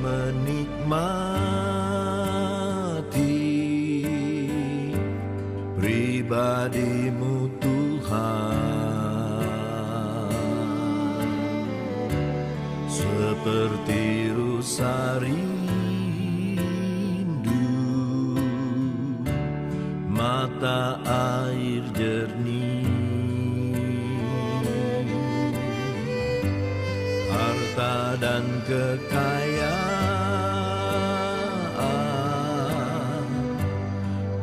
menikmati pribadi-Mu Tuhan, seperti rusa rindu mata air jernih, harta dan kekayaan,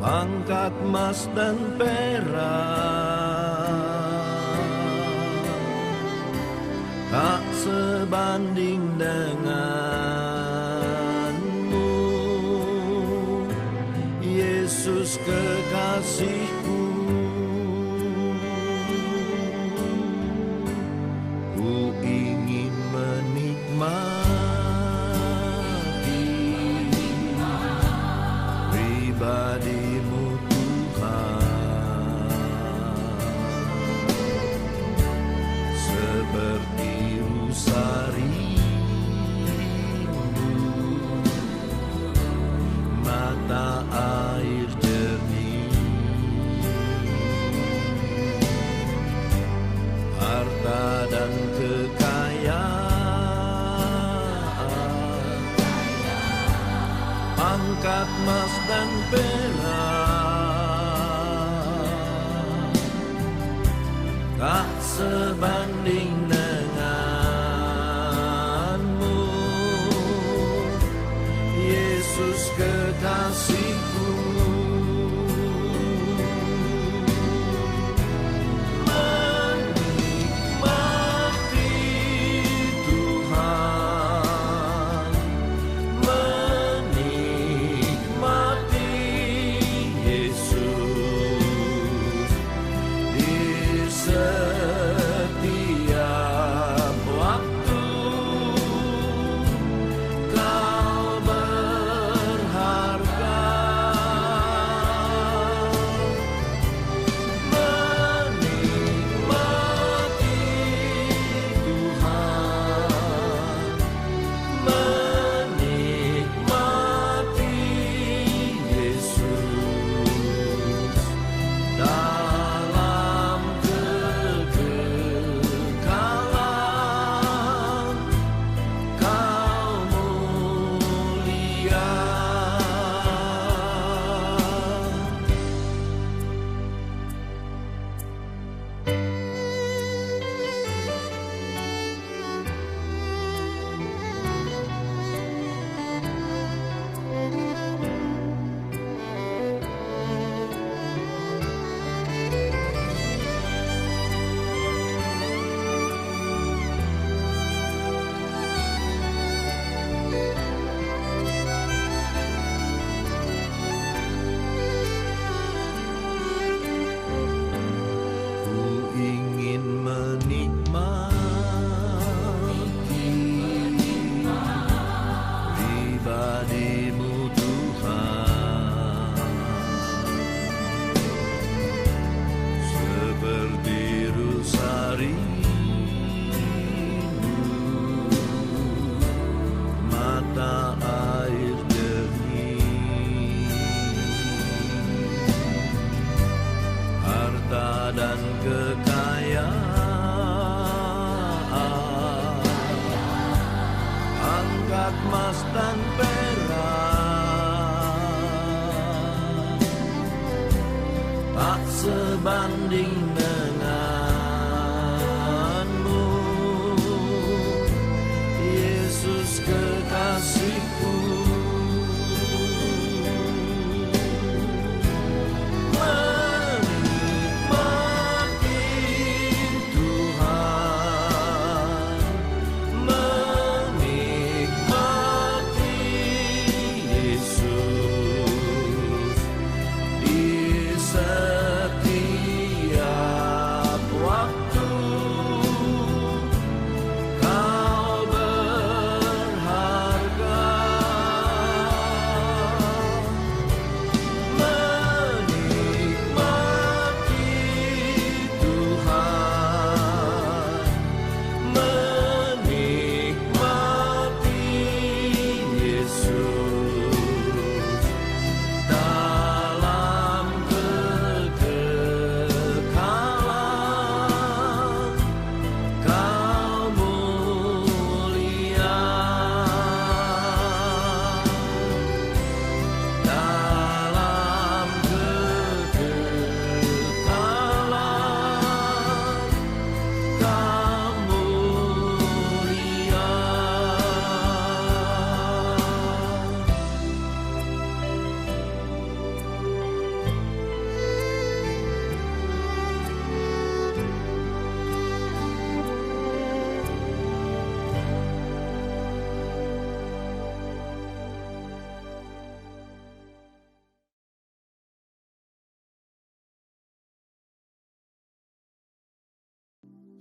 pangkat emas dan perak, tak sebanding denganmu, Yesus kekasihku. Ku ingin menikmati pribadi-Mu Tuhan, seperti rusa rindu mata air jernih, harta dan kekayaan, pangkat emas dan perak, tak sebanding denganmu, Yesus kekasihku. Menikmati Tuhan, menikmati Yesus di setiap waktu. Kau berharga, menikmati Tuhan, menikmati Yesus dalam kekekalan. Kau mulia. Ku ingin menikmati pribadi-Mu Tuhan, seperti rusa rindu mata air jernih, harta dan kekayaan, angkat emas dan perak, tak sebanding denganmu, Yesus kekasihku. Menikmati Tuhan, menikmati Yesus di setiap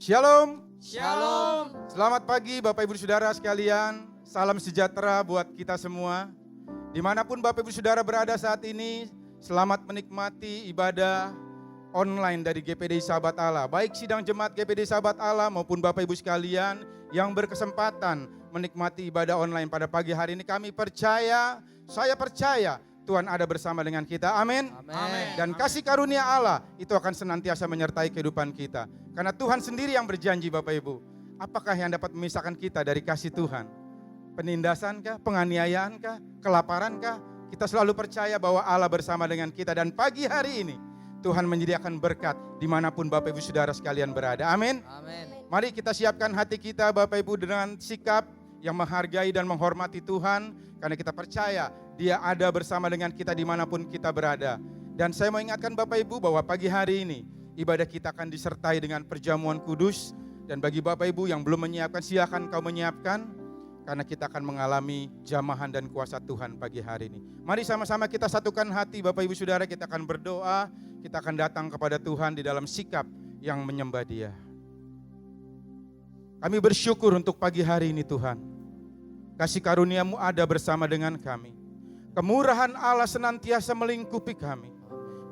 Shalom. Shalom. Selamat pagi Bapak Ibu Saudara sekalian. Salam sejahtera buat kita semua. Dimanapun Bapak Ibu Saudara berada saat ini, selamat menikmati ibadah online dari GPD Sahabat Allah. Baik sidang jemaat GPD Sahabat Allah maupun Bapak Ibu sekalian yang berkesempatan menikmati ibadah online pada pagi hari ini. Kami percaya, saya percaya Tuhan ada bersama dengan kita. Amin. Amin. Dan kasih karunia Allah itu akan senantiasa menyertai kehidupan kita. Karena Tuhan sendiri yang berjanji Bapak Ibu. Apakah yang dapat memisahkan kita dari kasih Tuhan? Penindasankah? Penganiayaankah? Kelaparankah? Kita selalu percaya bahwa Allah bersama dengan kita. Dan pagi hari ini Tuhan menyediakan berkat dimanapun Bapak Ibu Saudara sekalian berada. Amin. Amin. Mari kita siapkan hati kita Bapak Ibu dengan sikap yang menghargai dan menghormati Tuhan. Karena kita percaya Dia ada bersama dengan kita dimanapun kita berada. Dan saya mau ingatkan Bapak Ibu bahwa pagi hari ini ibadah kita akan disertai dengan perjamuan kudus. Dan bagi Bapak Ibu yang belum menyiapkan, silakan kau menyiapkan. Karena kita akan mengalami jamahan dan kuasa Tuhan pagi hari ini. Mari sama-sama kita satukan hati Bapak Ibu Saudara, kita akan berdoa. Kita akan datang kepada Tuhan di dalam sikap yang menyembah Dia. Kami bersyukur untuk pagi hari ini Tuhan. Kasih karunia-Mu ada bersama dengan kami. Kemurahan Allah senantiasa melingkupi kami.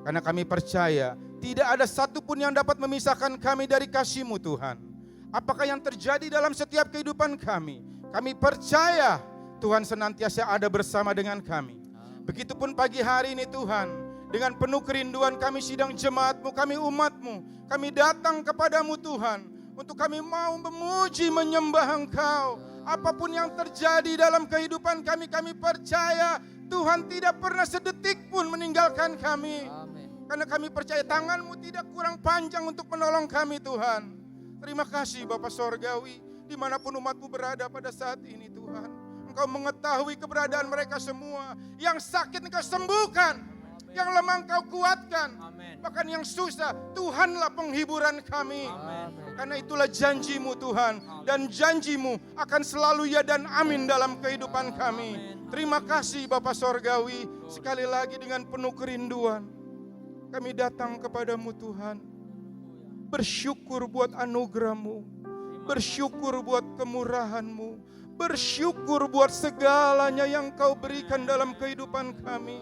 Karena kami percaya tidak ada satupun yang dapat memisahkan kami dari kasih-Mu Tuhan. Apakah yang terjadi dalam setiap kehidupan kami? Kami percaya Tuhan senantiasa ada bersama dengan kami. Begitupun pagi hari ini Tuhan. Dengan penuh kerinduan kami sidang jemaat-Mu, kami umat-Mu. Kami datang kepada-Mu Tuhan. Untuk kami mau memuji menyembah Engkau. Apapun yang terjadi dalam kehidupan kami, kami percaya Tuhan tidak pernah sedetik pun meninggalkan kami. Amin. Karena kami percaya tangan-Mu tidak kurang panjang untuk menolong kami Tuhan. Terima kasih Bapa Sorgawi, dimanapun umat-Mu berada pada saat ini Tuhan. Engkau mengetahui keberadaan mereka semua. Yang sakit Engkau sembuhkan, yang lemah Engkau kuatkan. Amin. Bahkan yang susah, Tuhanlah penghiburan kami. Amin. Karena itulah janji-Mu Tuhan. Dan janji-Mu akan selalu ya dan amin dalam kehidupan kami. Terima kasih Bapa Sorgawi. Sekali lagi dengan penuh kerinduan kami datang kepada-Mu Tuhan. Bersyukur buat anugerah-Mu. Bersyukur buat kemurahan-Mu. Bersyukur buat segalanya yang Kau berikan dalam kehidupan kami.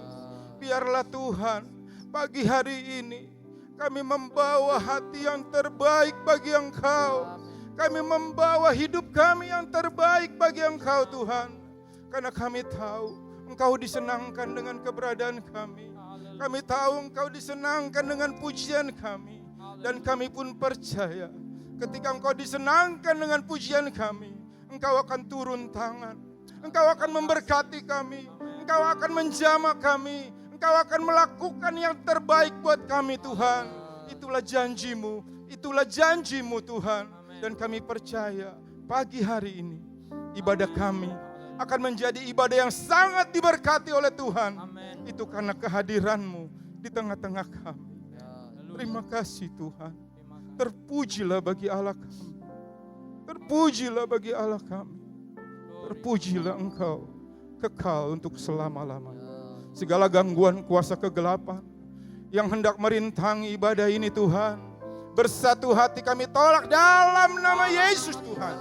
Biarlah Tuhan pagi hari ini kami membawa hati yang terbaik bagi Engkau. Kami membawa hidup kami yang terbaik bagi Engkau Tuhan. Karena kami tahu Engkau disenangkan dengan keberadaan kami. Kami tahu Engkau disenangkan dengan pujian kami. Dan kami pun percaya ketika Engkau disenangkan dengan pujian kami, Engkau akan turun tangan. Engkau akan memberkati kami. Engkau akan menjamah kami. Engkau akan melakukan yang terbaik buat kami Tuhan. Itulah janji-Mu. Itulah janji-Mu Tuhan. Dan kami percaya pagi hari ini ibadah kami akan menjadi ibadah yang sangat diberkati oleh Tuhan. Amin. Itu karena kehadiran-Mu di tengah-tengah kami. Terima kasih Tuhan. Terpujilah bagi Allah kami. Terpujilah bagi Allah kami. Terpujilah Engkau kekal untuk selama-lamanya. Segala gangguan kuasa kegelapan yang hendak merintangi ibadah ini Tuhan, bersatu hati kami tolak dalam nama Yesus Tuhan.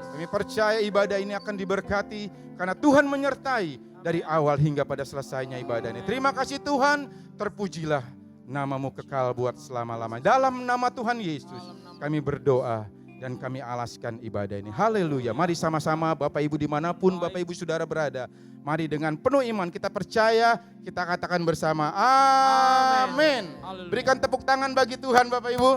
Kami percaya ibadah ini akan diberkati karena Tuhan menyertai dari awal hingga pada selesainya ibadah ini. Terima kasih Tuhan, terpujilah nama-Mu kekal buat selama-lamanya. Dalam nama Tuhan Yesus kami berdoa dan kami alaskan ibadah ini. Haleluya. Mari sama-sama Bapak Ibu dimanapun Bapak Ibu Saudara berada. Mari dengan penuh iman kita percaya, kita katakan bersama amin. Berikan tepuk tangan bagi Tuhan Bapak Ibu.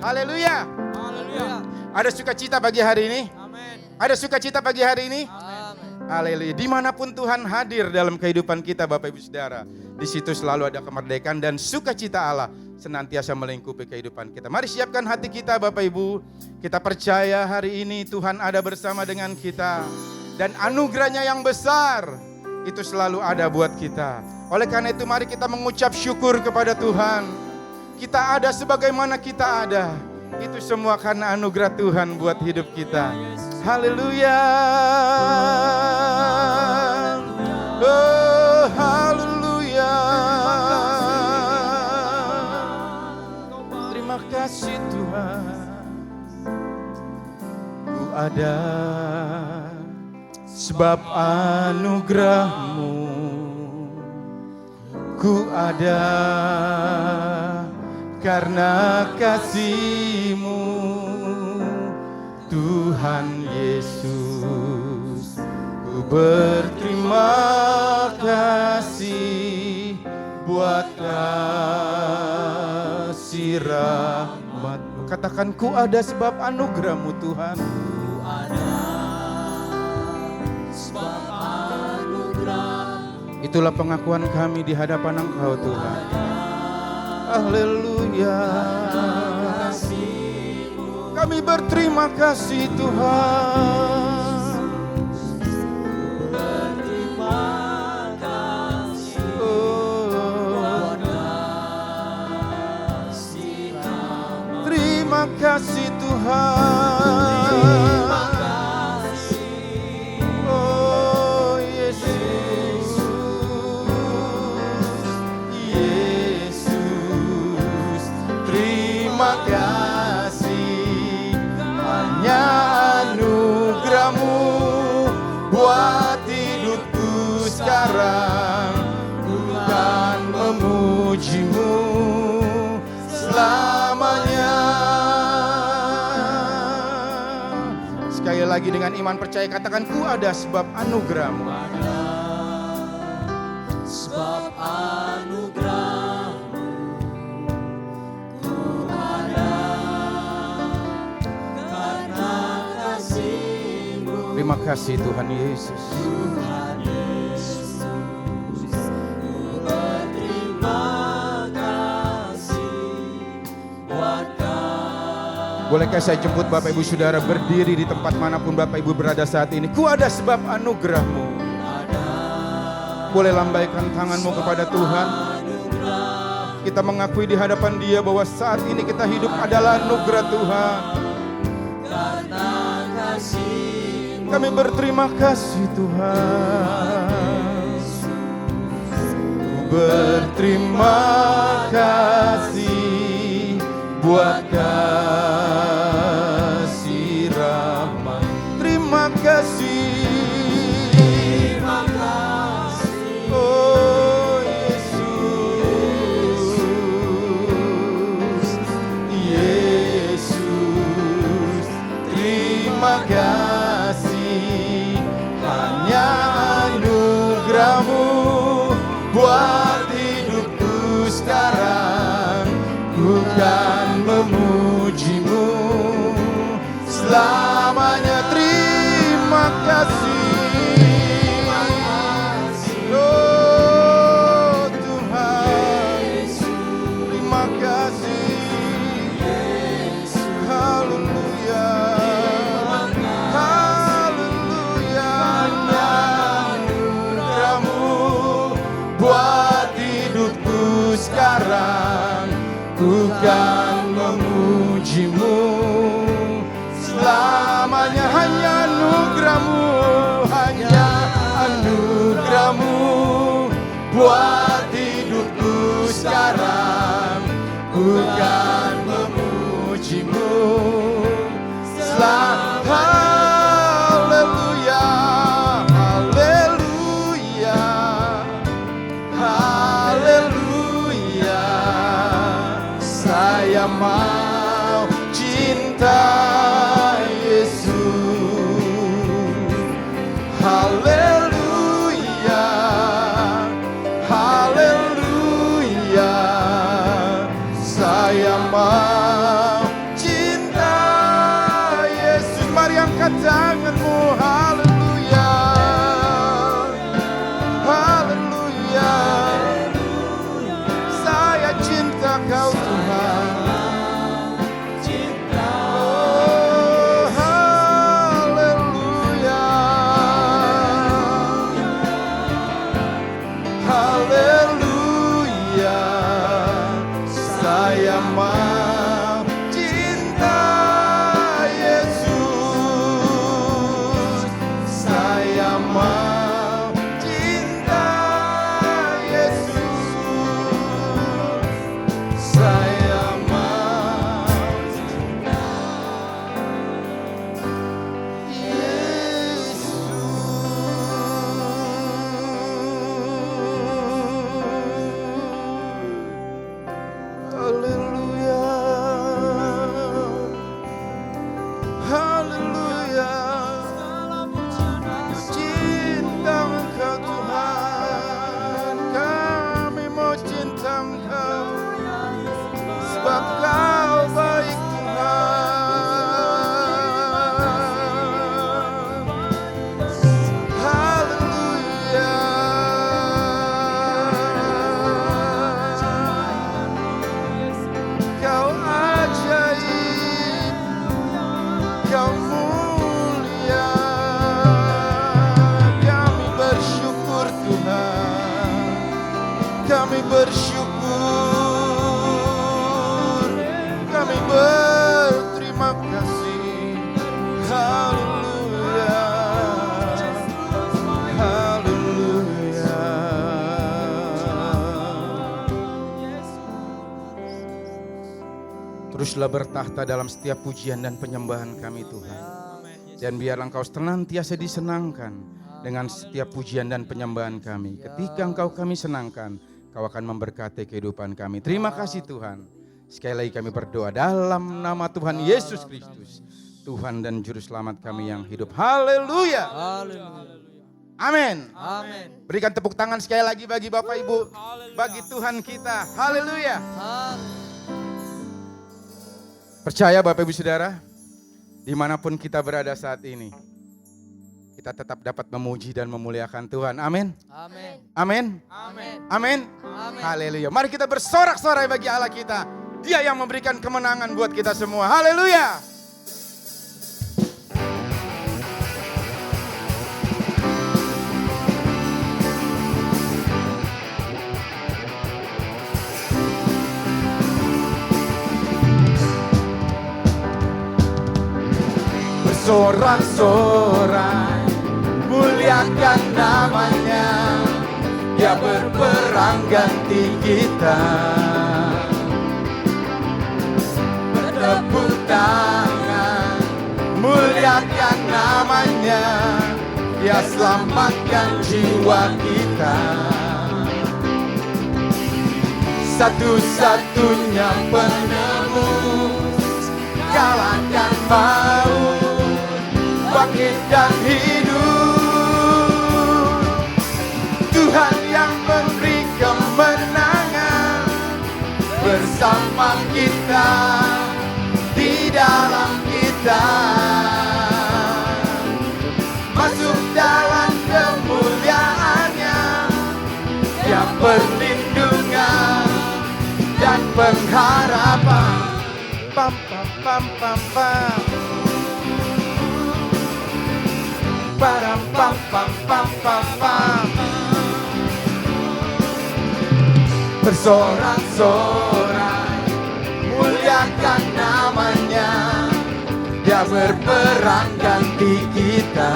Haleluya. Haleluya. Ada sukacita pagi hari ini? Amin. Ada sukacita pagi hari ini? Amin. Haleluya. Dimanapun Tuhan hadir dalam kehidupan kita Bapak Ibu Saudara, di situ selalu ada kemerdekaan dan sukacita Allah senantiasa melingkupi kehidupan kita. Mari siapkan hati kita Bapak Ibu. Kita percaya hari ini Tuhan ada bersama dengan kita. Dan anugerahnya yang besar itu selalu ada buat kita. Oleh karena itu mari kita mengucap syukur kepada Tuhan. Kita ada sebagaimana kita ada. Itu semua karena anugerah Tuhan buat hidup kita. Haleluya. Oh, haleluya. Terima kasih Tuhan. ada sebab anugerah-Mu. Ku ada karena kasih-Mu, Tuhan Yesus. Ku berterima kasih buat kasih rahmat-Mu. Katakan, ku ada sebab anugerah-Mu Tuhan. Ku ada sebab anugerah. Itulah pengakuan kami di hadapan Engkau Tuhan. Haleluya. Kami berterima kasih Tuhan. Berterima kasih buat kasih rahmat. Terima kasih Tuhan. Terima kasih Oh Yesus. Yesus. Terima kasih. Hanya anugerah-Mu buat hidupku sekarang. Ku kan memuji-Mu selamanya. Sekali lagi dengan iman percaya katakan, ku ada sebab anugerah-Mu. sebab anugerah. Ku ada karena kasih-Mu, Terima kasih Tuhan Yesus. Tuhan Yesus. Ku berterima kasih buat kasih. Bolehkah saya jemput Bapak Ibu Saudara berdiri di tempat manapun Bapak Ibu berada saat ini. Ku ada sebab anugerah-Mu. Boleh lambaikan tanganmu kepada Tuhan. Kita mengakui di hadapan Dia bahwa saat ini kita hidup adalah anugerah Tuhan. Karena kasih-Mu, Kami berterima kasih Tuhan. Ku berterima kasih buat kasih rahmat. Terima kasih. terima kasih Oh Yesus. Yesus. Terima kasih. Hanya anugerah-Mu buat hidupku sekarang. Ku kan memuji-Mu selamanya. Terima kasih. Oh Tuhan, terima kasih. Haleluya. Haleluya. Anugerah-Mu buat hidupku sekarang. Ku kan memuji-Mu selamanya. Hanya anugerah-Mu, hanya anugerah-Mu buat hidupku sekarang. Ku kan memuji-Mu selamanya. Haleluya. Haleluya. Haleluya. Saya mau cinta Yesus. Haleluya. Haleluya. Saya mau cinta Yesus. Mari angkat tanganmu. Haleluya. Haleluya. Saya cinta Kau Tuhan. cinta Oh Teruslah bertahta dalam setiap pujian dan penyembahan kami Tuhan. Dan biarlah Engkau senantiasa disenangkan dengan setiap pujian dan penyembahan kami. Ketika Engkau kami senangkan, Kau akan memberkati kehidupan kami. Terima kasih Tuhan. Sekali lagi kami berdoa dalam nama Tuhan Yesus Kristus, Tuhan dan Juru Selamat kami yang hidup. Haleluya. Amin. Amin. Berikan tepuk tangan sekali lagi bagi Bapak Ibu, bagi Tuhan kita. Haleluya. Percaya Bapak Ibu Saudara, dimanapun kita berada saat ini, kita tetap dapat memuji dan memuliakan Tuhan. Amin. Amin. Amin. Amin. Amin. Amin. Haleluya. Mari kita bersorak-sorai bagi Allah kita. Dia yang memberikan kemenangan buat kita semua. Haleluya. Bersorak-sorai, muliakan namanya. Dia berperang ganti kita. Bertepuk tangan, muliakan namanya. Dia selamatkan jiwa kita. Satu-satunya penebus, kalahkan maut, bangkit dan hidup. Tuhan yang memberi kemenangan bersama kita, di dalam kita. Masuk dalam kemuliaannya, yang perlindungan dan pengharapan. Pam pam pam pam pam. Param pam pam pam pam pam. Bersorak-sorai, muliakan namanya. Dia berperang ganti kita.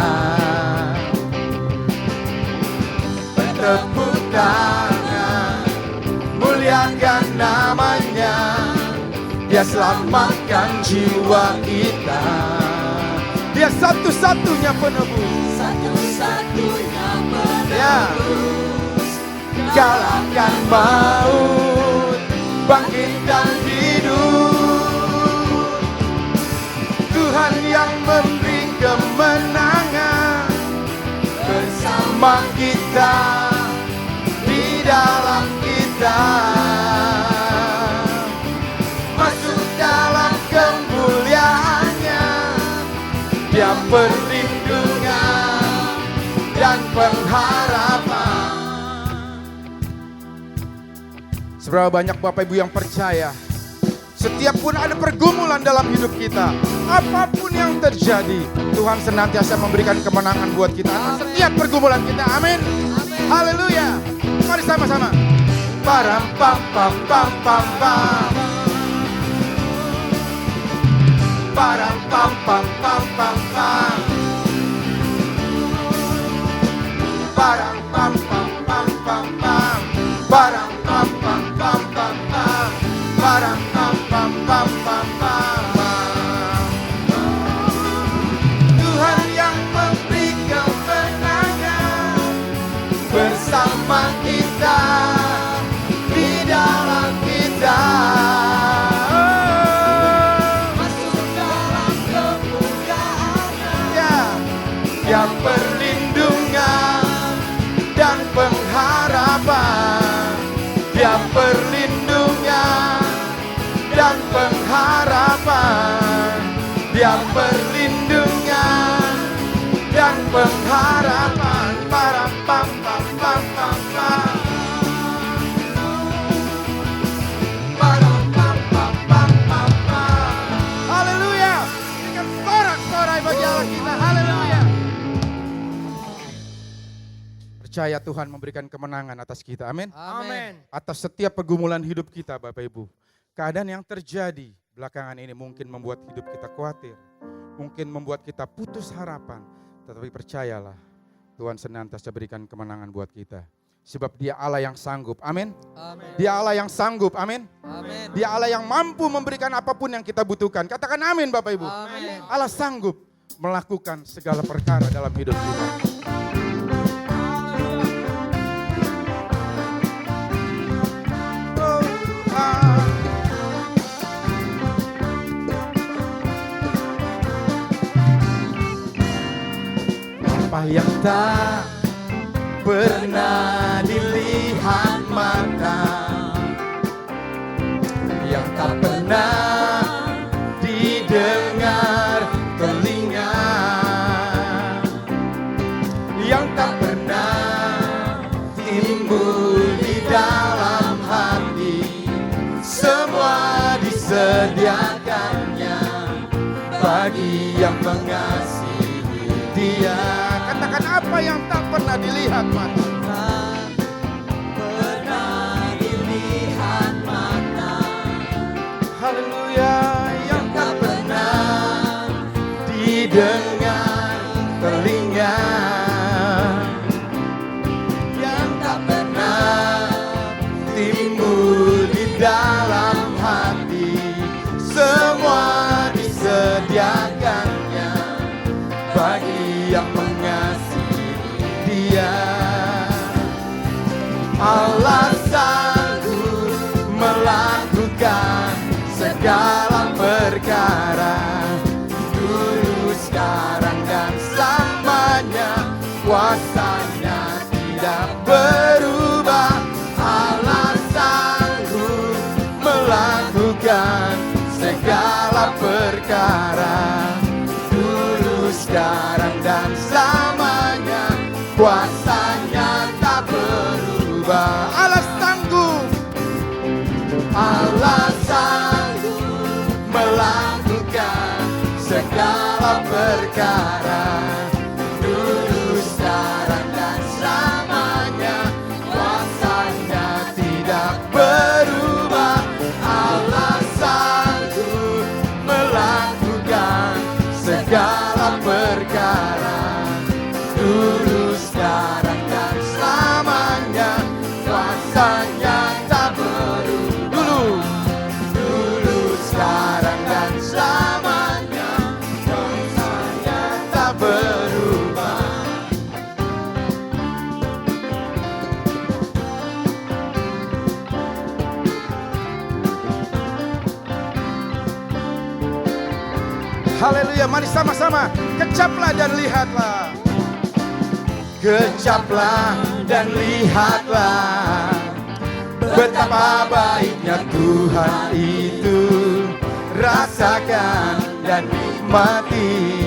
Bertepuk tangan, muliakan namanya. Dia selamatkan jiwa kita. Dia satu-satunya penebus. Satu-satunya Ya. penebus. Kalahkan maut, bangkit dan hidup. Tuhan yang memberi kemenangan bersama kita, di dalam kita. Masuk dalam kemuliaannya, Dia perlindungan dan pengharapan. Seberapa banyak Bapak Ibu yang percaya, setiap pun ada pergumulan dalam hidup kita, apapun yang terjadi, Tuhan senantiasa memberikan kemenangan buat kita atas setiap pergumulan kita. Amin. Haleluya. Mari sama-sama. Param pam pam pam pam pam. Param pam pam pam pam pam. Param pam pam pam pam pam. Param pam pam pam pam pam. Param pam pam pam pam pam. Tuhan yang memberi kemenangan bersama kita, di dalam kita. Yang perlindungan dan pengharapan, yang perlindungan dan pengharapan, yang perlindungan dan pengharapan. Para pam pam pam pam pam. Para pam pam pam pam pam. Haleluya. Berikan sorak-sorai bagi Allah kita. Haleluya. Percaya Tuhan memberikan kemenangan atas kita. Amin. Amin. Atas setiap pergumulan hidup kita Bapak Ibu. Keadaan yang terjadi belakangan ini mungkin membuat hidup kita khawatir. Mungkin membuat kita putus harapan. Tetapi percayalah, Tuhan senantiasa berikan kemenangan buat kita. Sebab dia Allah yang sanggup, amin. Amin. Dia Allah yang sanggup, amin. Amin. Dia Allah yang mampu memberikan apapun yang kita butuhkan. Katakan amin Bapak Ibu. Amin. Allah sanggup melakukan segala perkara dalam hidup kita. Oh, Tuhan. Apa yang tak pernah dilihat mata, yang tak pernah didengar telinga, yang tak pernah timbul di dalam hati, semua disediakannya bagi yang mengasihi Dia. Katakan apa yang tak pernah dilihat mata. Haleluya, yang tak pernah didengar telinga, yang tak pernah timbul di dalam hati, semua disediakannya bagi yang mengasihi Dia. Allah sanggup melakukan segala perkara, dulu, sekarang, dan selamanya. Kuasanya tidak berubah. Allah sanggup melakukan segala perkara, dulu, sekarang, dan selamanya. Kuasanya tak berubah. Allah sanggup. Allah sanggup melakukan segala perkara, dulu, sekarang, dan selamanya. Kuasanya tidak berubah. Allah sanggup melakukan segala perkara, dulu, sekarang, dan selamanya. Kuasanya tak berubah. Dulu, sekarang, dan selamanya. Kuasanya tak berubah. Haleluya, mari sama-sama kecaplah dan lihatlah. Kecaplah dan lihatlah betapa baiknya Tuhan itu. Rasakan dan nikmati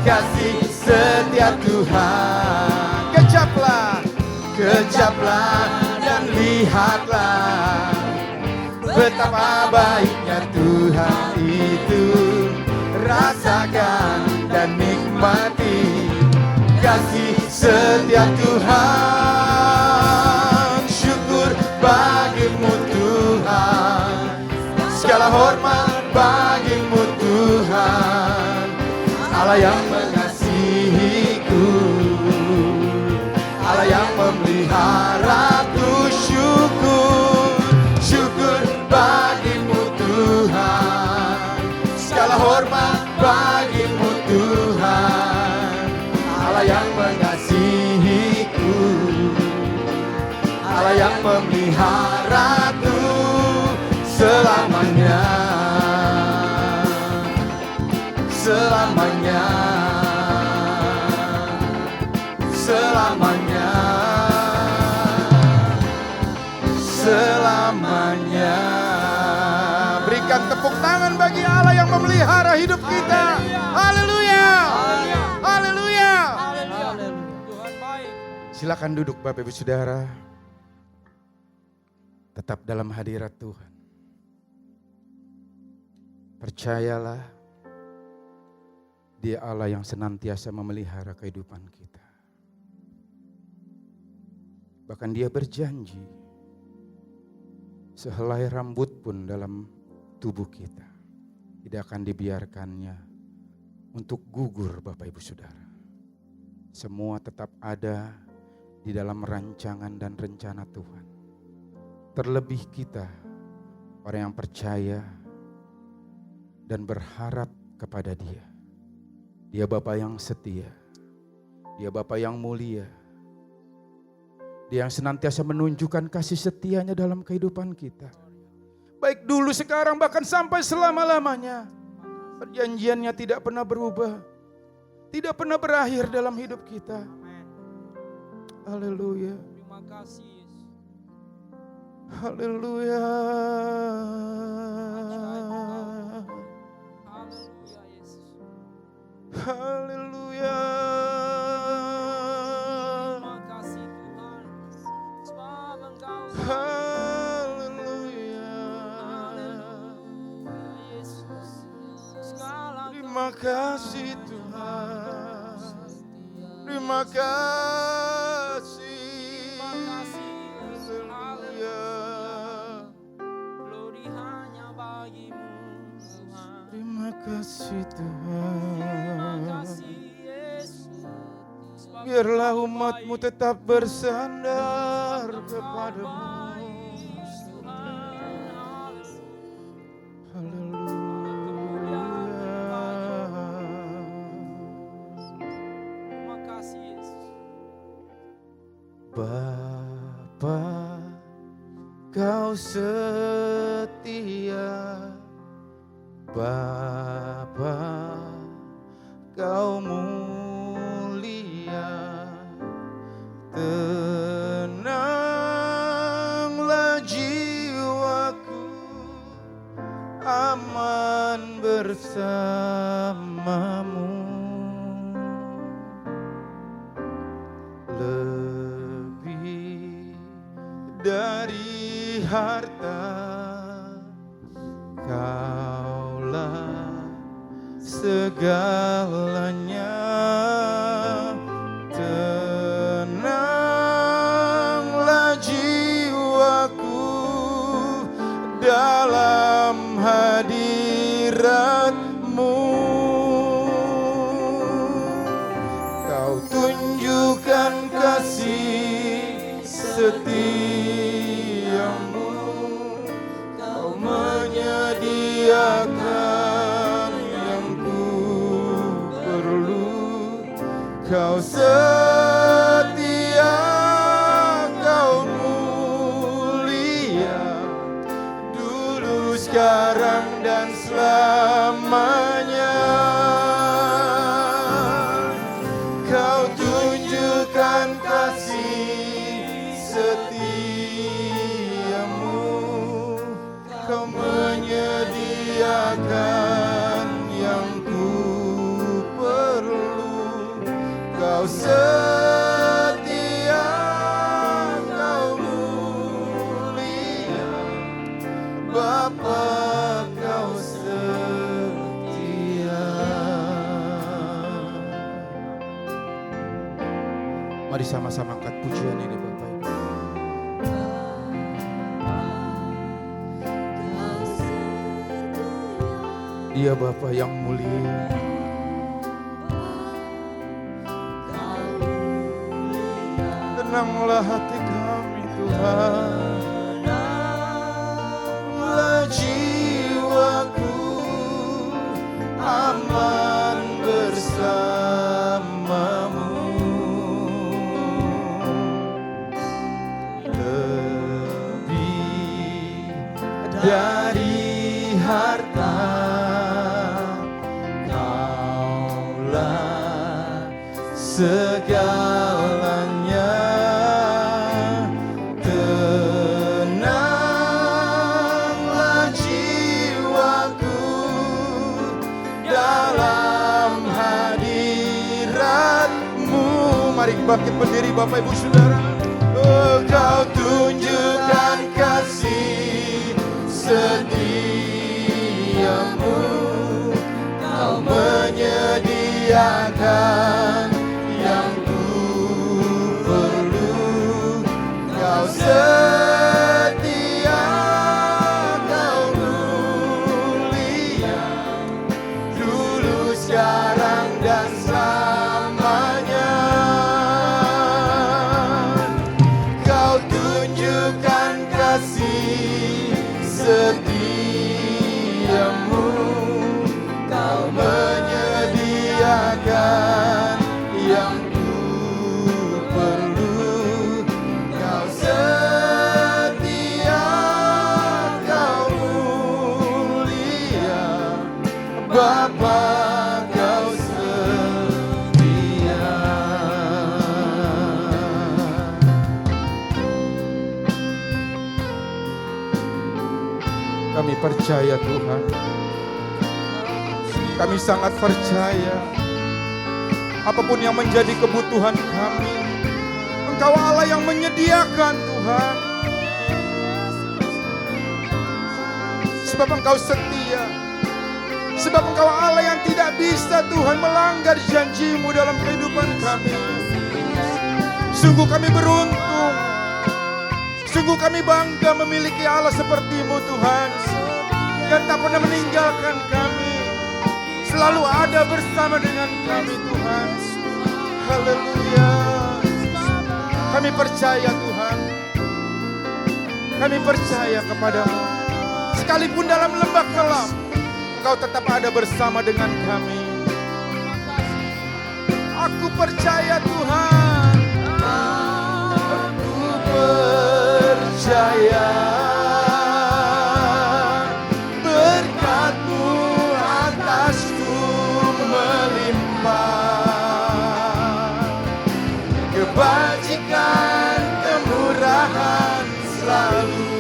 kasih setia Tuhan. Kecaplah, kecaplah dan lihatlah betapa baiknya Tuhan itu. Rasakan dan nikmati kasih setia Tuhan. Syukur bagimu Tuhan, segala hormat bagimu Tuhan. Allah yang mengasihiku, Allah yang memeliharaku. Syukur, syukur bagimu Tuhan, segala hormat bagimu Tuhan. Allah yang mengasihiku, Allah yang memeliharaku selamanya, selamanya, selamanya, selamanya. Berikan tepuk tangan bagi Allah yang memelihara hidup kita. Haleluya, haleluya. Tuhan baik. Silakan duduk Bapak Ibu Saudara. Tetap dalam hadirat Tuhan. Percayalah, Dia Allah yang senantiasa memelihara kehidupan kita. Bahkan Dia berjanji, sehelai rambut pun dalam tubuh kita tidak akan dibiarkannya untuk gugur Bapak Ibu Saudara. Semua tetap ada di dalam rancangan dan rencana Tuhan. Terlebih kita, orang yang percaya dan berharap kepada Dia. Dia Bapa yang setia, Dia Bapa yang mulia, Dia yang senantiasa menunjukkan kasih setianya dalam kehidupan kita. Baik dulu, sekarang, bahkan sampai selama-lamanya. Perjanjiannya tidak pernah berubah, tidak pernah berakhir dalam hidup kita. Haleluya. Terima kasih Yesus. Haleluya. Haleluya Yesus. Haleluya. Terima kasih Tuhan. Sebab Engkau Haleluya. Haleluya Yesus. Segala Terima kasih Tuhan. Terima kasih. terima kasih Yesus. Haleluya. Glory hanya bagimu Tuhan. Terima kasih Terima Tuhan. kasih Yesus. Sebab Biarlah Engkau umat-Mu baik. tetap bersandar Engkau kepadamu. baik, Tuhan. Haleluya. Terima kasih Yesus. Bapa, Kau setia. Bapa, Kau mulia. Tenanglah jiwaku, aman bersamamu. Lebih dari harta, Kaulah segalanya. Tenanglah jiwaku dalam hadirat-Mu. Kau tunjukkan kasih setiamu. Kau menyediakan yang ku perlu. Kau setia, Kau mulia, dulu, sekarang, dan selamanya. Kau tunjukkan kasih setiamu. Kau menyediakan yang ku perlu. Kau setia, Kau mulia, Bapa, Kau setia. Mari sama-sama angkat pujian ini, Bapak Ibu. Dia Bapa yang mulia. Tenanglah hati kami, Tuhan. Tenanglah jiwaku, aman bersamamu. Lebih dari harta, Kaulah segalanya. Tenanglah jiwaku dalam hadirat-Mu. Mari bangkit berdiri, Bapak Ibu Saudara. Oh, Kau tunjukkan kasih setiamu. Kau menyediakan yang ku perlu. Kau setia, Kau mulia, dulu, sekarang, dan selamanya. Kami percaya Tuhan. Kami sangat percaya. Apapun yang menjadi kebutuhan kami, Engkau Allah yang menyediakan Tuhan. Sebab Engkau setia. Sebab Engkau Allah yang tidak bisa Tuhan melanggar janji-Mu dalam kehidupan kami. Sungguh kami beruntung. Sungguh kami bangga memiliki Allah seperti-Mu Tuhan. Yang tak pernah meninggalkan kami. Selalu ada bersama dengan kami Tuhan. Haleluya. Kami percaya Tuhan. Kami percaya kepada-Mu. Sekalipun dalam lembah kelam, Engkau tetap ada bersama dengan kami. Aku percaya Tuhan. Aku percaya berkat-Mu atasku melimpah. Kebajikan, kemurahan selalu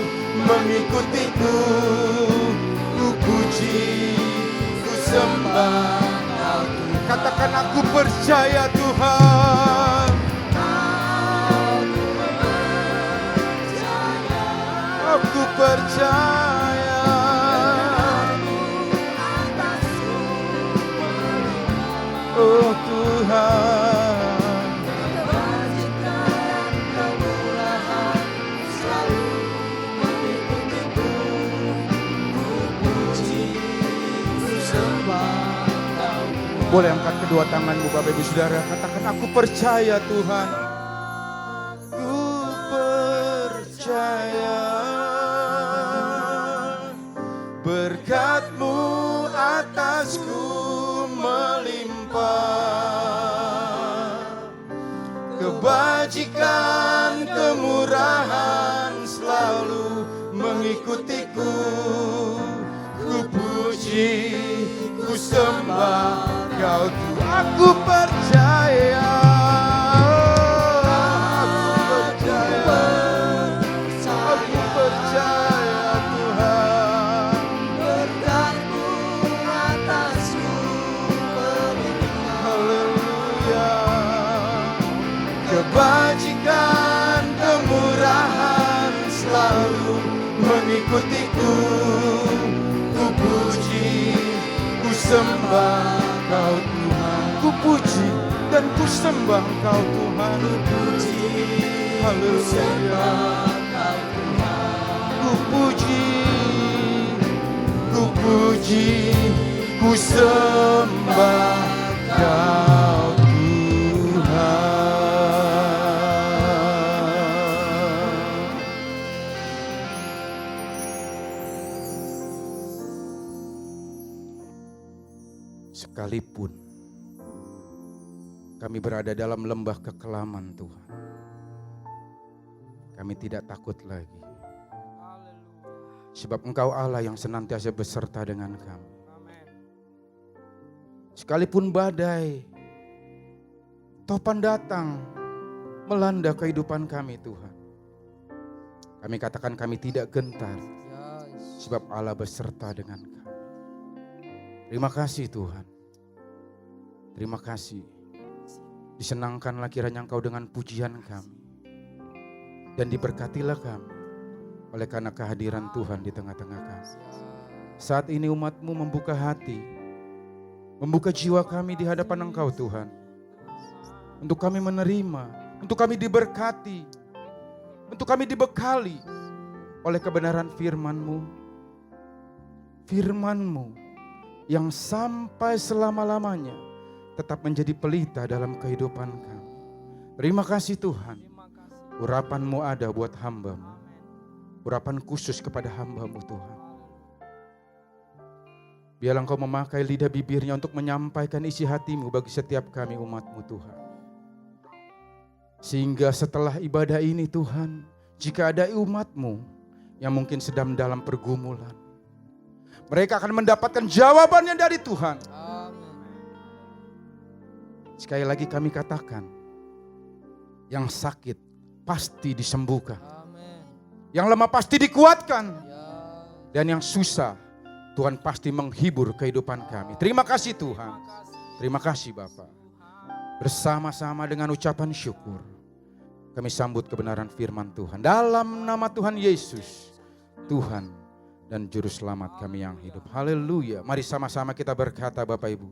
mengikutiku. Ku puji, ku sembah. Katakan aku percaya Tuhan. Aku percaya. Oh Tuhan. Boleh angkat kedua tanganmu Bapak Ibu Saudara. Katakan aku percaya Tuhan. Ku percaya berkat-Mu atasku melimpah. Kebajikan, kemurahan selalu mengikutiku. Ku puji, ku sembah Kau Tuhan. Aku percaya. Aku percaya. Aku percaya Tuhan. Berkat-Mu atasku melimpah. Haleluya. Kebajikan, kemurahan selalu mengikutiku. Ku puji, ku sembah Kau Tuhan. Ku puji dan ku sembah Kau Tuhan. Ku puji, haleluya. Ku puji, ku puji, ku sembah Kau Tuhan. Sekalipun kami berada dalam lembah kekelaman Tuhan, kami tidak takut lagi. Sebab Engkau Allah yang senantiasa beserta dengan kami. Sekalipun badai, topan datang melanda kehidupan kami Tuhan, kami katakan kami tidak gentar. Sebab Allah beserta dengan kami. Terima kasih Tuhan. Terima kasih. Disenangkanlah kiranya Engkau dengan pujian kami. Dan diberkatilah kami oleh karena kehadiran Tuhan di tengah-tengah kami. Saat ini umat-Mu membuka hati, membuka jiwa kami di hadapan Engkau Tuhan. Untuk kami menerima, untuk kami diberkati, untuk kami dibekali oleh kebenaran firman-Mu. Firman-Mu yang sampai selama-lamanya tetap menjadi pelita dalam kehidupan kami. Terima kasih Tuhan. Urapan-Mu ada buat hamba-Mu. Urapan khusus kepada hamba-Mu Tuhan. Biarlah Engkau memakai lidah bibirnya untuk menyampaikan isi hati-Mu bagi setiap kami umat-Mu Tuhan. Sehingga setelah ibadah ini Tuhan, jika ada umat-Mu yang mungkin sedang dalam pergumulan, mereka akan mendapatkan jawabannya dari Tuhan. Sekali lagi kami katakan, yang sakit pasti disembuhkan. Yang lemah pasti dikuatkan. Dan yang susah, Tuhan pasti menghibur kehidupan kami. Terima kasih Tuhan. Terima kasih Bapa. Bersama-sama dengan ucapan syukur, kami sambut kebenaran firman Tuhan. Dalam nama Tuhan Yesus, Tuhan dan Juru Selamat kami yang hidup. Haleluya. Mari sama-sama kita berkata Bapak Ibu.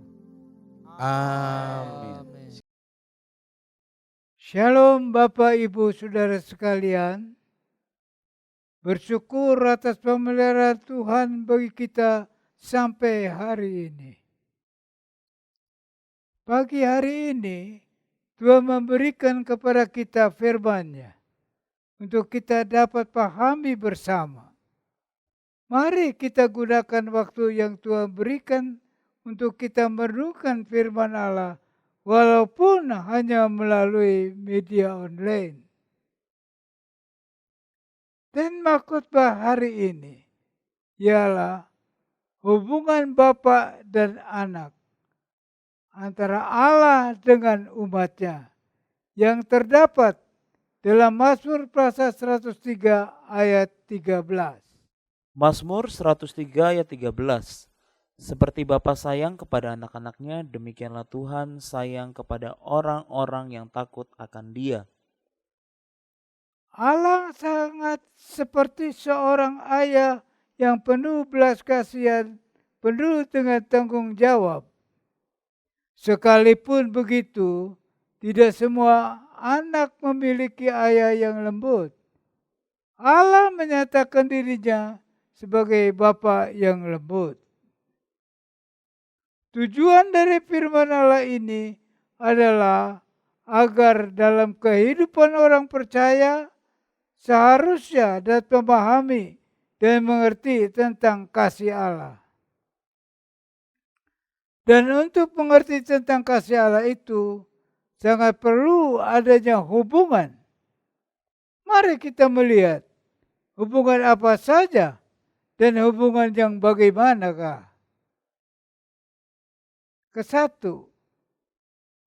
Amin. Shalom Bapak Ibu Saudara sekalian. Bersyukur atas pemeliharaan Tuhan bagi kita sampai hari ini. Pagi hari ini Tuhan memberikan kepada kita firman-Nya untuk kita dapat pahami bersama. Mari kita gunakan waktu yang Tuhan berikan untuk kita merenungkan firman Allah walaupun hanya melalui media online. Tema khotbah hari ini ialah hubungan Bapa dan Anak antara Allah dengan umat-Nya yang terdapat dalam Mazmur pasal 103 ayat 13. Mazmur 103 ayat 13. Seperti Bapa sayang kepada anak-anaknya, demikianlah Tuhan sayang kepada orang-orang yang takut akan Dia. Allah sangat seperti seorang ayah yang penuh belas kasihan, penuh dengan tanggung jawab. Sekalipun begitu, tidak semua anak memiliki ayah yang lembut. Allah menyatakan dirinya sebagai Bapa yang lembut. Tujuan dari firman Allah ini adalah agar dalam kehidupan orang percaya seharusnya dapat memahami dan mengerti tentang kasih Allah. Dan untuk mengerti tentang kasih Allah itu sangat perlu adanya hubungan. Mari kita melihat hubungan apa saja dan hubungan yang bagaimanakah. Kesatu,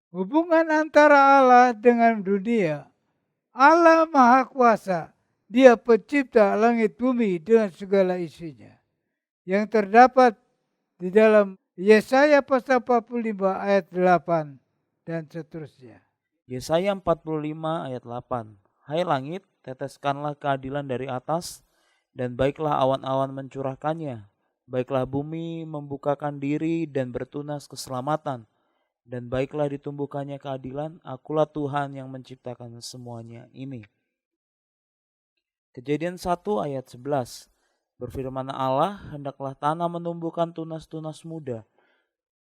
hubungan antara Allah dengan dunia. Allah Maha Kuasa, Dia pencipta langit bumi dengan segala isinya. Yang terdapat di dalam Yesaya pasal 45 ayat 8 dan seterusnya. Yesaya 45 ayat 8. Hai langit, teteskanlah keadilan dari atas, dan baiklah awan-awan mencurahkannya. Baiklah bumi membukakan diri dan bertunas keselamatan. Dan baiklah ditumbuhkannya keadilan, akulah Tuhan yang menciptakan semuanya ini. Kejadian 1 ayat 11. Berfirman Allah, hendaklah tanah menumbuhkan tunas-tunas muda,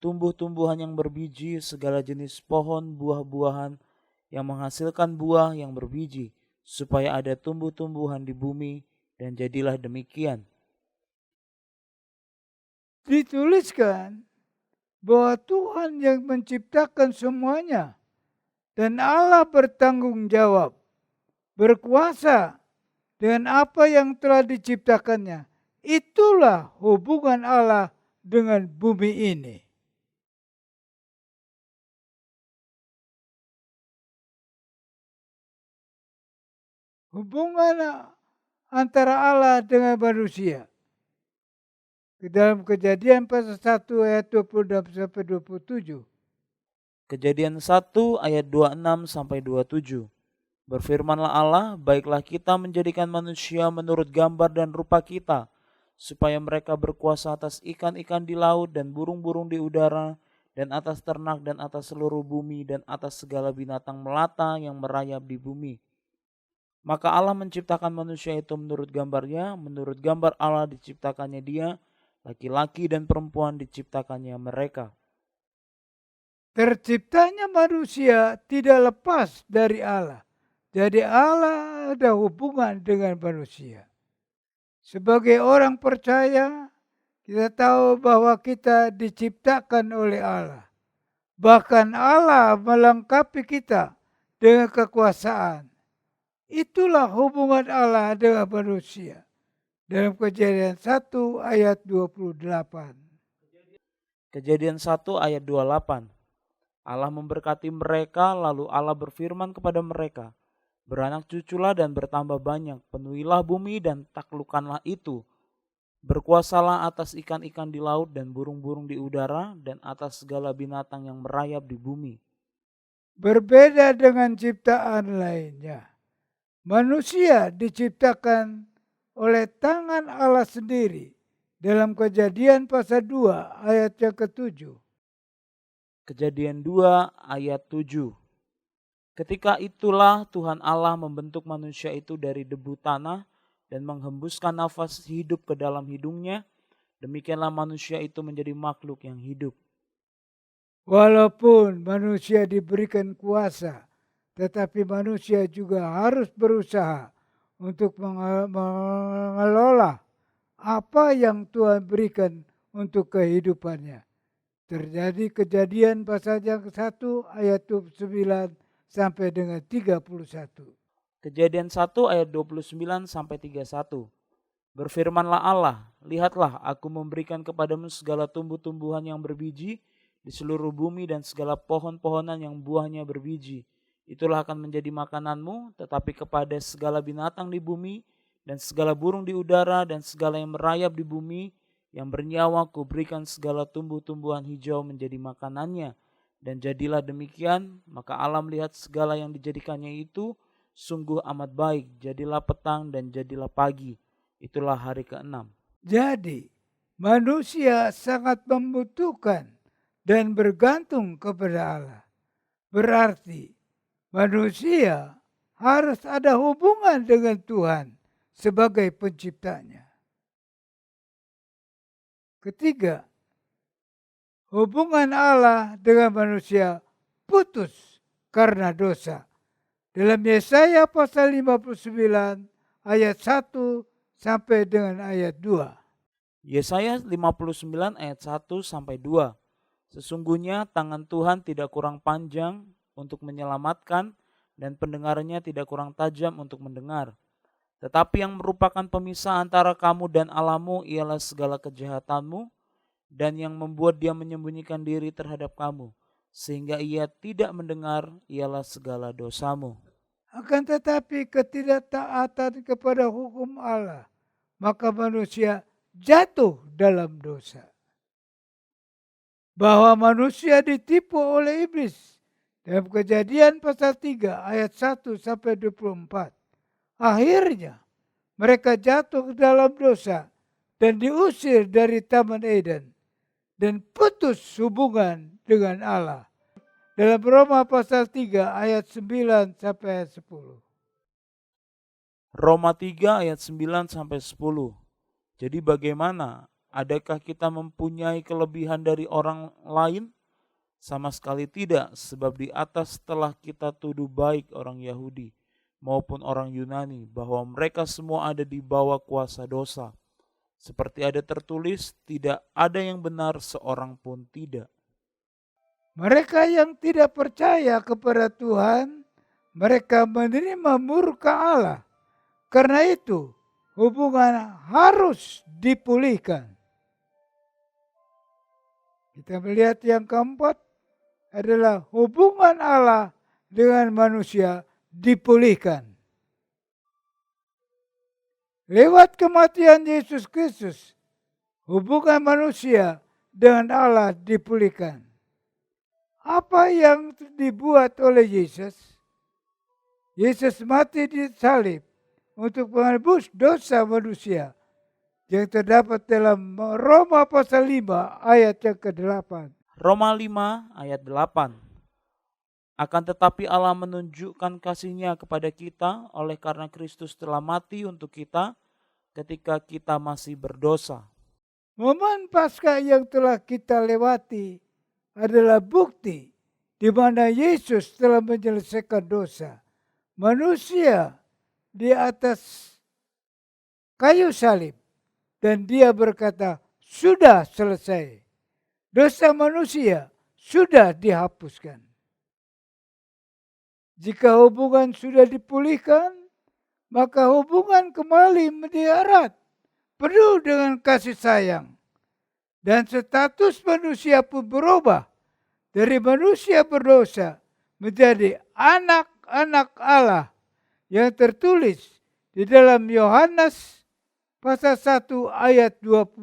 tumbuh-tumbuhan yang berbiji, segala jenis pohon buah-buahan yang menghasilkan buah yang berbiji, supaya ada tumbuh-tumbuhan di bumi, dan jadilah demikian. Dituliskan bahwa Tuhan yang menciptakan semuanya dan Allah bertanggung jawab, berkuasa dengan apa yang telah diciptakannya. Itulah hubungan Allah dengan bumi ini. Hubungan antara Allah dengan manusia. Dalam Kejadian pasal 1 ayat 26 sampai 27. Kejadian 1 ayat 26 sampai 27. Berfirmanlah Allah, baiklah kita menjadikan manusia menurut gambar dan rupa kita, supaya mereka berkuasa atas ikan-ikan di laut dan burung-burung di udara, dan atas ternak dan atas seluruh bumi, dan atas segala binatang melata yang merayap di bumi. Maka Allah menciptakan manusia itu menurut gambarnya, menurut gambar Allah diciptakannya dia, laki-laki dan perempuan diciptakannya mereka. Terciptanya manusia tidak lepas dari Allah. Jadi Allah ada hubungan dengan manusia. Sebagai orang percaya, kita tahu bahwa kita diciptakan oleh Allah. Bahkan Allah melengkapi kita dengan kekuasaan. Itulah hubungan Allah dengan manusia. Dalam Kejadian 1 ayat 28. Kejadian 1 ayat 28. Allah memberkati mereka, lalu Allah berfirman kepada mereka, beranak cuculah dan bertambah banyak, penuhilah bumi dan taklukkanlah itu. Berkuasalah atas ikan-ikan di laut dan burung-burung di udara dan atas segala binatang yang merayap di bumi. Berbeda dengan ciptaan lainnya, manusia diciptakan oleh tangan Allah sendiri dalam Kejadian pasal 2 ayat yang ke-7. Kejadian 2 ayat 7. Ketika itulah Tuhan Allah membentuk manusia itu dari debu tanah dan menghembuskan nafas hidup ke dalam hidungnya. Demikianlah manusia itu menjadi makhluk yang hidup. Walaupun manusia diberikan kuasa, tetapi manusia juga harus berusaha untuk mengelola apa yang Tuhan berikan untuk kehidupannya. Terjadi Kejadian pasal yang 1 ayat 29 sampai dengan 31. Kejadian 1 ayat 29 sampai 31. Berfirmanlah Allah, lihatlah aku memberikan kepadamu segala tumbuh-tumbuhan yang berbiji di seluruh bumi dan segala pohon-pohonan yang buahnya berbiji. Itulah akan menjadi makananmu, tetapi kepada segala binatang di bumi dan segala burung di udara dan segala yang merayap di bumi yang bernyawa kuberikan segala tumbuh-tumbuhan hijau menjadi makanannya. Dan jadilah demikian, maka Allah melihat segala yang dijadikannya itu sungguh amat baik. Jadilah petang dan jadilah pagi. Itulah hari ke-6. Jadi, manusia sangat membutuhkan dan bergantung kepada Allah. Berarti, manusia harus ada hubungan dengan Tuhan sebagai penciptanya. Ketiga, hubungan Allah dengan manusia putus karena dosa. Dalam Yesaya pasal 59 ayat 1 sampai dengan ayat 2. Yesaya 59 ayat 1 sampai 2. Sesungguhnya tangan Tuhan tidak kurang panjang untuk menyelamatkan dan pendengarannya tidak kurang tajam untuk mendengar. Tetapi yang merupakan pemisah antara kamu dan Allahmu ialah segala kejahatanmu dan yang membuat dia menyembunyikan diri terhadap kamu sehingga ia tidak mendengar ialah segala dosamu. Akan tetapi ketidaktaatan kepada hukum Allah, maka manusia jatuh dalam dosa. Bahwa manusia ditipu oleh iblis dalam Kejadian pasal 3 ayat 1 sampai 24. Akhirnya mereka jatuh ke dalam dosa dan diusir dari Taman Eden dan putus hubungan dengan Allah. Dalam Roma pasal 3 ayat 9 sampai ayat 10. Roma 3 ayat 9 sampai 10. Jadi bagaimana? Adakah kita mempunyai kelebihan dari orang lain? Sama sekali tidak, sebab di atas telah kita tuduh baik orang Yahudi maupun orang Yunani bahwa mereka semua ada di bawah kuasa dosa. Seperti ada tertulis, tidak ada yang benar seorang pun tidak. Mereka yang tidak percaya kepada Tuhan, mereka menerima murka Allah. Karena itu, hubungan harus dipulihkan. Kita melihat yang keempat adalah hubungan Allah dengan manusia dipulihkan. Lewat kematian Yesus Kristus, hubungan manusia dengan Allah dipulihkan. Apa yang dibuat oleh Yesus? Yesus mati di salib untuk menebus dosa manusia yang terdapat dalam Roma pasal 5 ayat yang ke-8. Roma 5 ayat 8. Akan tetapi Allah menunjukkan kasih-Nya kepada kita oleh karena Kristus telah mati untuk kita ketika kita masih berdosa. Momen Paskah yang telah kita lewati adalah bukti di mana Yesus telah menyelesaikan dosa manusia di atas kayu salib dan dia berkata, sudah selesai. Dosa manusia sudah dihapuskan. Jika hubungan sudah dipulihkan, maka hubungan kembali menjadi erat, penuh dengan kasih sayang. Dan status manusia pun berubah dari manusia berdosa menjadi anak-anak Allah yang tertulis di dalam Yohanes pasal 1 ayat 12.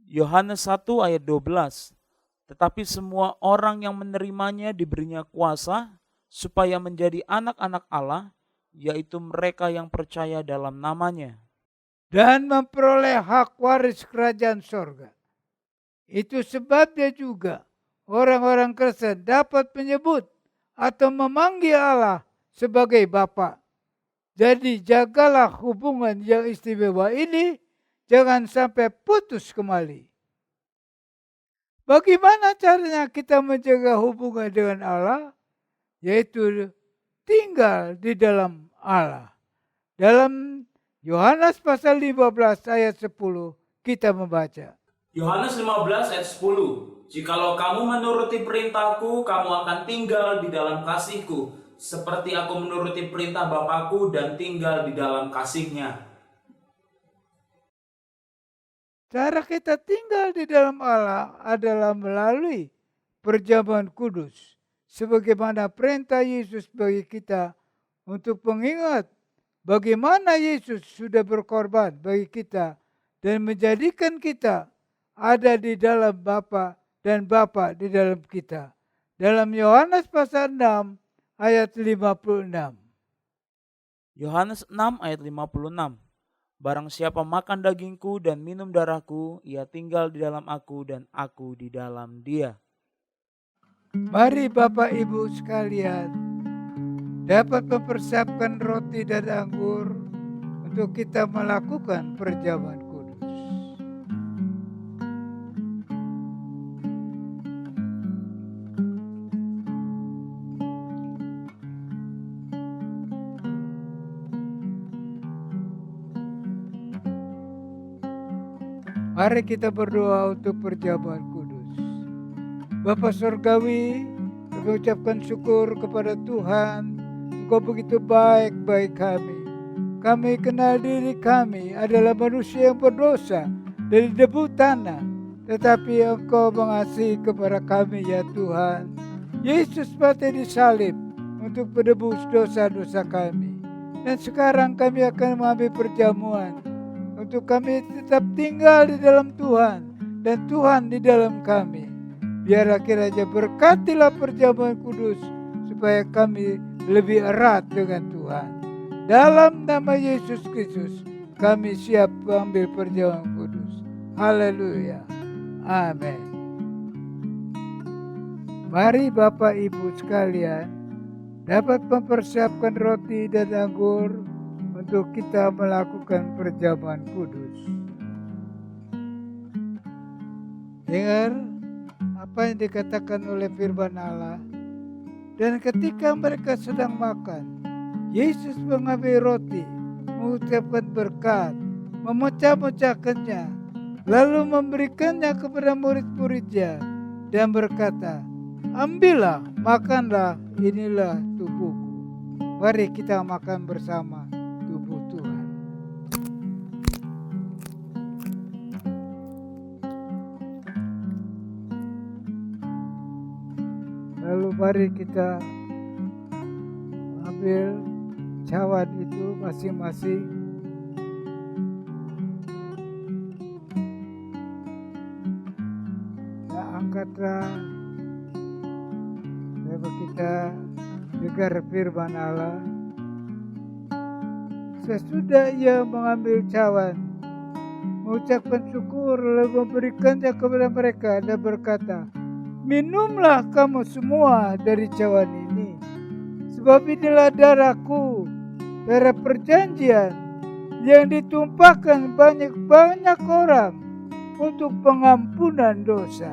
Yohanes 1 ayat 12. Tetapi semua orang yang menerimanya diberinya kuasa supaya menjadi anak-anak Allah, yaitu mereka yang percaya dalam namanya. Dan memperoleh hak waris kerajaan sorga. Itu sebabnya juga orang-orang Kristen dapat menyebut atau memanggil Allah sebagai Bapa. Jadi jagalah hubungan yang istimewa ini, jangan sampai putus kembali. Bagaimana caranya kita menjaga hubungan dengan Allah? Yaitu tinggal di dalam Allah. Dalam Yohanes pasal 15 ayat 10 kita membaca. Yohanes 15 ayat 10. Jikalau kamu menuruti perintahku, kamu akan tinggal di dalam kasihku, seperti aku menuruti perintah Bapakku dan tinggal di dalam kasihnya. Cara kita tinggal di dalam Allah adalah melalui perjamuan kudus. Sebagaimana perintah Yesus bagi kita untuk mengingat bagaimana Yesus sudah berkorban bagi kita dan menjadikan kita ada di dalam Bapa dan Bapa di dalam kita. Dalam Yohanes pasal 6 ayat 56. Yohanes 6 ayat 56. Barang siapa makan dagingku dan minum darahku, ia tinggal di dalam aku dan aku di dalam dia. Mari Bapak Ibu sekalian dapat mempersiapkan roti dan anggur untuk kita melakukan perjamuan kudus. Mari kita berdoa untuk perjamuan kudus. Bapa Surgawi, kami ucapkan syukur kepada Tuhan. Engkau begitu baik bagi kami. Kami kenal diri kami adalah manusia yang berdosa dari debu tanah. Tetapi Engkau mengasihi kepada kami ya Tuhan. Yesus mati disalib untuk menebus dosa-dosa kami. Dan sekarang kami akan mengambil perjamuan untuk kami tetap tinggal di dalam Tuhan dan Tuhan di dalam kami. Biarlah kiranya berkatilah perjamuan kudus supaya kami lebih erat dengan Tuhan. Dalam nama Yesus Kristus kami siap mengambil perjamuan kudus. Haleluya. Amin. Mari Bapak Ibu sekalian dapat mempersiapkan roti dan anggur untuk kita melakukan perjamuan kudus. Dengar apa yang dikatakan oleh firman Allah. Dan ketika mereka sedang makan, Yesus mengambil roti, mengucapkan berkat, memecah-mecahkannya, lalu memberikannya kepada murid-muridnya dan berkata, ambillah, makanlah, inilah tubuhku. Mari kita makan bersama tubuh Tuhan. Lalu mari kita ambil cawan itu masing-masing. Nah, angkatlah lalu kita dengar firman Allah. Sesudah ia mengambil cawan, mengucapkan syukur lalu memberikannya kepada mereka dan berkata, minumlah kamu semua dari cawan ini, sebab inilah darahku, darah perjanjian yang ditumpahkan banyak-banyak orang untuk pengampunan dosa.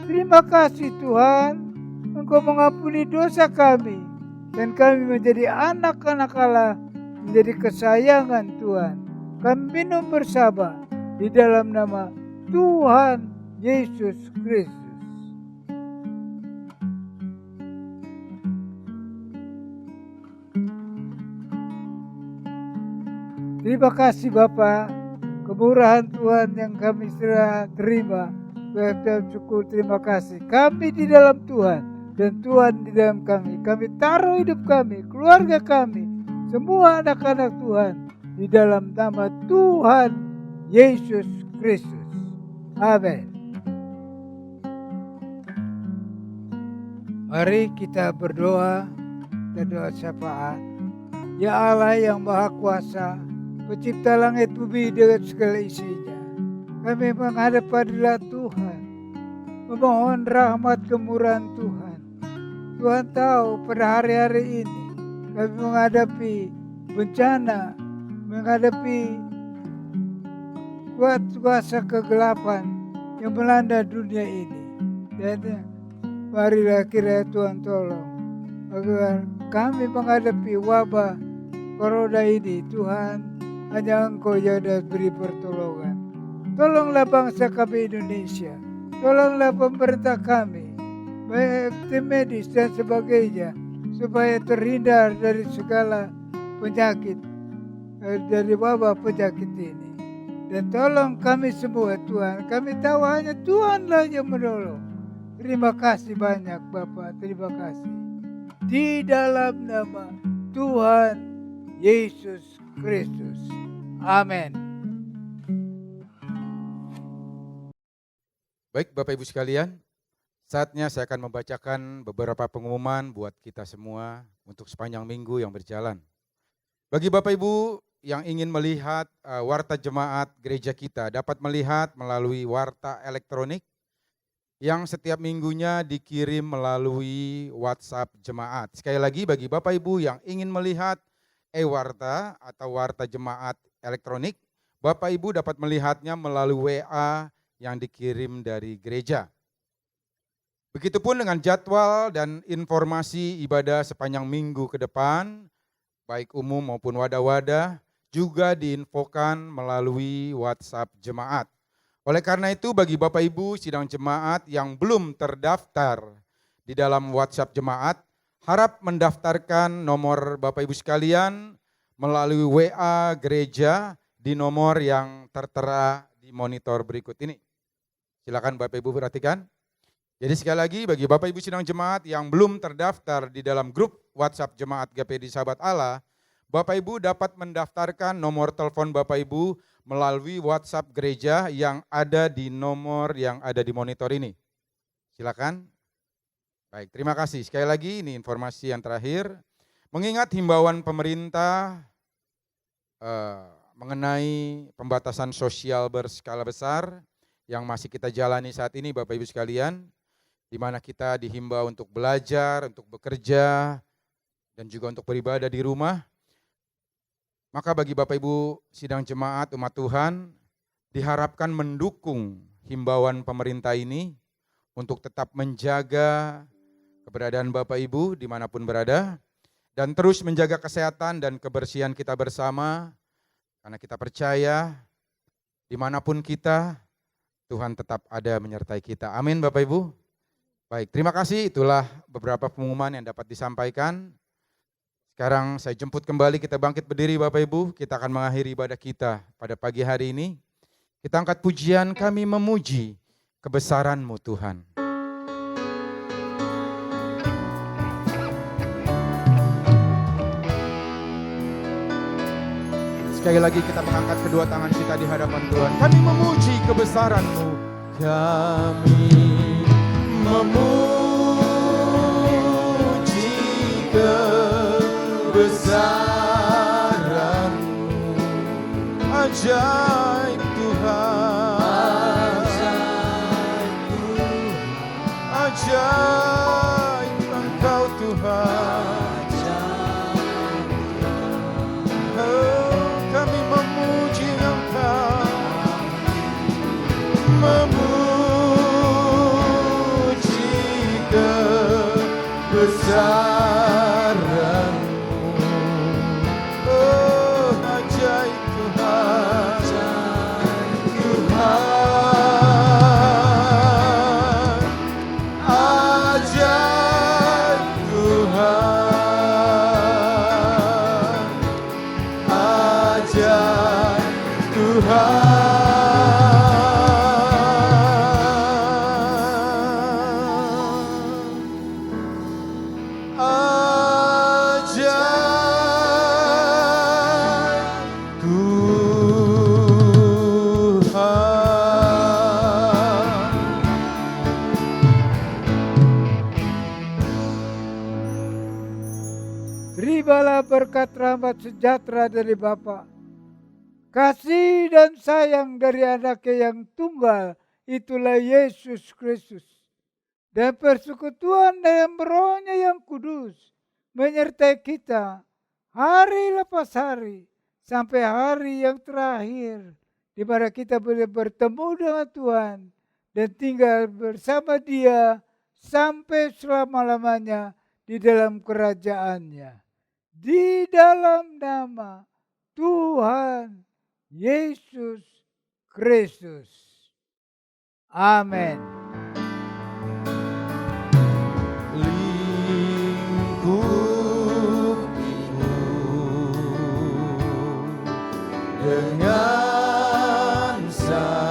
Terima kasih Tuhan, Engkau mengampuni dosa kami, dan kami menjadi anak-anak Allah, menjadi kesayangan Tuhan. Kami minum bersama di dalam nama Tuhan Yesus Kristus. Terima kasih Bapa, kemurahan Tuhan yang kami sudah terima. Kita syukur, terima kasih. Kami di dalam Tuhan dan Tuhan di dalam kami. Kami taruh hidup kami, keluarga kami, semua anak-anak Tuhan di dalam nama Tuhan Yesus Kristus. Amin. Mari kita berdoa, doa syafaat. Ya Allah yang Maha Kuasa, Pencipta langit bumi dengan segala isinya, kami menghadap hadirat Tuhan, memohon rahmat kemurahan Tuhan. Tuhan tahu pada hari-hari ini kami menghadapi bencana, menghadapi kuasa kegelapan yang melanda dunia ini. Dan marilah kiranya Tuhan tolong agar kami menghadapi wabah corona ini. Tuhan, hanya Engkau yang dapat beri pertolongan. Tolonglah bangsa kami Indonesia, tolonglah pemerintah kami, baik tim medis dan sebagainya, supaya terhindar dari segala penyakit, dari wabah penyakit ini. Dan tolong kami semua Tuhan, kami tahu hanya Tuhanlah yang menolong. Terima kasih banyak Bapak, terima kasih. Di dalam nama Tuhan Yesus Kristus. Amin. Baik Bapak Ibu sekalian, saatnya saya akan membacakan beberapa pengumuman buat kita semua untuk sepanjang minggu yang berjalan. Bagi Bapak Ibu yang ingin melihat warta jemaat gereja kita, dapat melihat melalui warta elektronik yang setiap minggunya dikirim melalui WhatsApp jemaat. Sekali lagi bagi Bapak Ibu yang ingin melihat e-warta atau warta jemaat elektronik, Bapak Ibu dapat melihatnya melalui WA yang dikirim dari gereja. Begitupun dengan jadwal dan informasi ibadah sepanjang minggu ke depan, baik umum maupun wadah-wadah, juga diinfokan melalui WhatsApp jemaat. Oleh karena itu bagi Bapak Ibu sidang jemaat yang belum terdaftar di dalam WhatsApp jemaat, harap mendaftarkan nomor Bapak Ibu sekalian melalui WA gereja di nomor yang tertera di monitor berikut ini. Silakan Bapak Ibu perhatikan. Jadi sekali lagi bagi Bapak Ibu sidang jemaat yang belum terdaftar di dalam grup WhatsApp jemaat GPD Sahabat Allah, Bapak Ibu dapat mendaftarkan nomor telepon Bapak Ibu melalui WhatsApp gereja yang ada di nomor yang ada di monitor ini. Silakan. Baik, terima kasih. Sekali lagi ini informasi yang terakhir. Mengingat himbauan pemerintah mengenai pembatasan sosial berskala besar yang masih kita jalani saat ini Bapak Ibu sekalian, di mana kita dihimbau untuk belajar, untuk bekerja, dan juga untuk beribadah di rumah. Maka bagi Bapak Ibu sidang jemaat umat Tuhan, diharapkan mendukung himbauan pemerintah ini untuk tetap menjaga keberadaan Bapak Ibu dimanapun berada, dan terus menjaga kesehatan dan kebersihan kita bersama, karena kita percaya dimanapun kita, Tuhan tetap ada menyertai kita. Amin Bapak Ibu. Baik, terima kasih. Itulah beberapa pengumuman yang dapat disampaikan. Sekarang saya jemput kembali, kita bangkit berdiri Bapak Ibu, kita akan mengakhiri ibadah kita pada pagi hari ini. Kita angkat pujian, kami memuji kebesaran-Mu Tuhan. Sekali lagi kita mengangkat kedua tangan kita di hadapan Tuhan. Kami memuji kebesaran-Mu. Kami memuji kebesaran-Mu. Ajaib Tuhan. Ajaib Tuhan. Ajaib Engkau Tuhan. Memuji kebesaran-Mu, oh ajaib Tuhan, Tuhan, ajaib Tuhan, ajaib Tuhan. tibalah berkat rahmat sejahtera dari Bapa, kasih dan sayang dari Anaknya yang tunggal, itulah Yesus Kristus, dan persekutuan dalam Roh-Nya yang kudus menyertai kita hari lepas hari sampai hari yang terakhir, di mana kita boleh bertemu dengan Tuhan dan tinggal bersama Dia sampai selama-lamanya di dalam kerajaan-Nya. Di dalam nama Tuhan Yesus Kristus. Amin. Lingkupiku dengan sayang-Mu,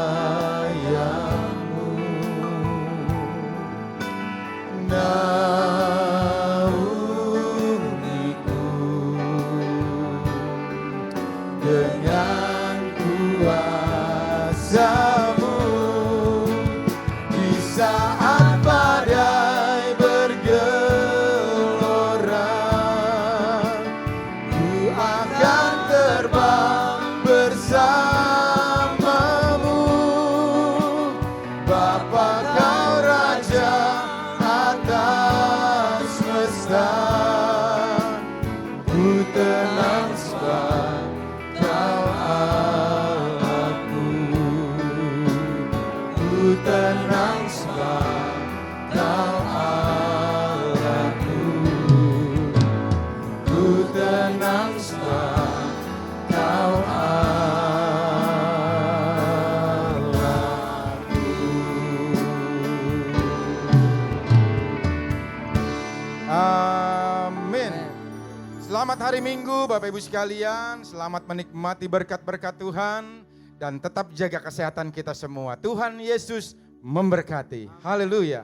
naungiku dengan kuasa-Mu di saat badai bergelora. Ku akan terbang bersama-Mu, Bapa Kau Raja atas semesta. Ku tenang sebab Kau Allahku. Ku tenang sebab Kau Allahku. Ku tenang sebab Kau Allahku. Amin. Selamat hari Minggu Bapak Ibu sekalian. Selamat menikmati berkat-berkat Tuhan. Dan tetap jaga kesehatan kita semua. Tuhan Yesus memberkati. Haleluya.